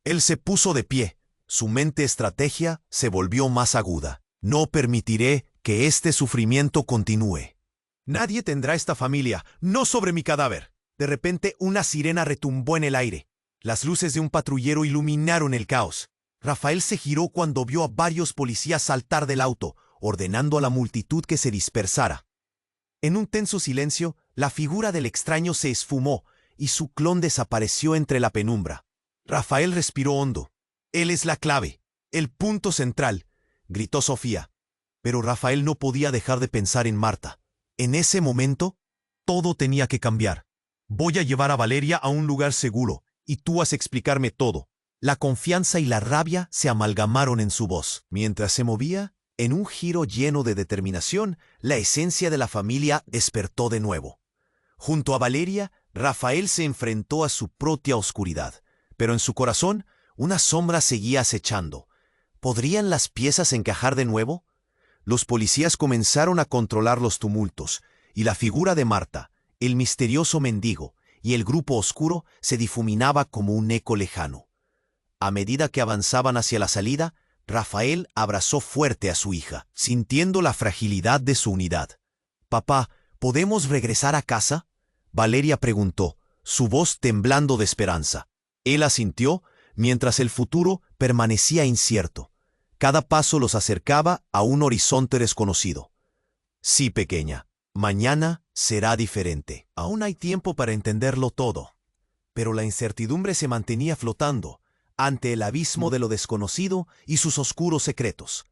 Él se puso de pie. Su mente estrategia se volvió más aguda. «No permitiré que este sufrimiento continúe. Nadie tendrá esta familia, no sobre mi cadáver». De repente, una sirena retumbó en el aire. Las luces de un patrullero iluminaron el caos. Rafael se giró cuando vio a varios policías saltar del auto, ordenando a la multitud que se dispersara. En un tenso silencio, la figura del extraño se esfumó y su clon desapareció entre la penumbra. Rafael respiró hondo. «Él es la clave, el punto central», gritó Sofía. Pero Rafael no podía dejar de pensar en Marta. En ese momento, todo tenía que cambiar. «Voy a llevar a Valeria a un lugar seguro, y tú has de explicarme todo». La confianza y la rabia se amalgamaron en su voz. Mientras se movía, en un giro lleno de determinación, la esencia de la familia despertó de nuevo. Junto a Valeria, Rafael se enfrentó a su propia oscuridad, pero en su corazón, una sombra seguía acechando. ¿Podrían las piezas encajar de nuevo? Los policías comenzaron a controlar los tumultos, y la figura de Marta, el misterioso mendigo y el grupo oscuro se difuminaba como un eco lejano. A medida que avanzaban hacia la salida, Rafael abrazó fuerte a su hija, sintiendo la fragilidad de su unidad. «Papá, ¿podemos regresar a casa?», Valeria preguntó, su voz temblando de esperanza. Él asintió, mientras el futuro permanecía incierto. Cada paso los acercaba a un horizonte desconocido. «Sí, pequeña, mañana será diferente. Aún hay tiempo para entenderlo todo». Pero la incertidumbre se mantenía flotando ante el abismo de lo desconocido y sus oscuros secretos.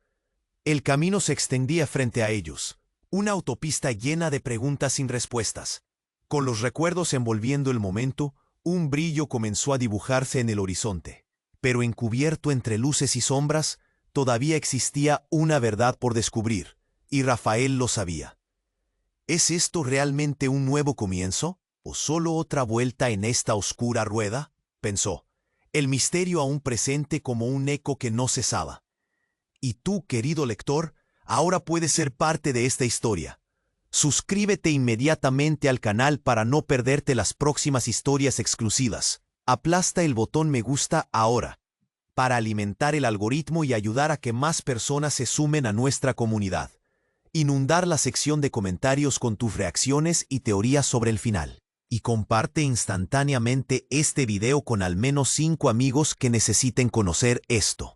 El camino se extendía frente a ellos, una autopista llena de preguntas sin respuestas. Con los recuerdos envolviendo el momento, un brillo comenzó a dibujarse en el horizonte. Pero encubierto entre luces y sombras, todavía existía una verdad por descubrir, y Rafael lo sabía. ¿Es esto realmente un nuevo comienzo, o solo otra vuelta en esta oscura rueda?, pensó, el misterio aún presente como un eco que no cesaba. Y tú, querido lector, ahora puedes ser parte de esta historia. Suscríbete inmediatamente al canal para no perderte las próximas historias exclusivas. Aplasta el botón me gusta ahora, para alimentar el algoritmo y ayudar a que más personas se sumen a nuestra comunidad. Inundar la sección de comentarios con tus reacciones y teorías sobre el final. Y comparte instantáneamente este video con al menos 5 amigos que necesiten conocer esto.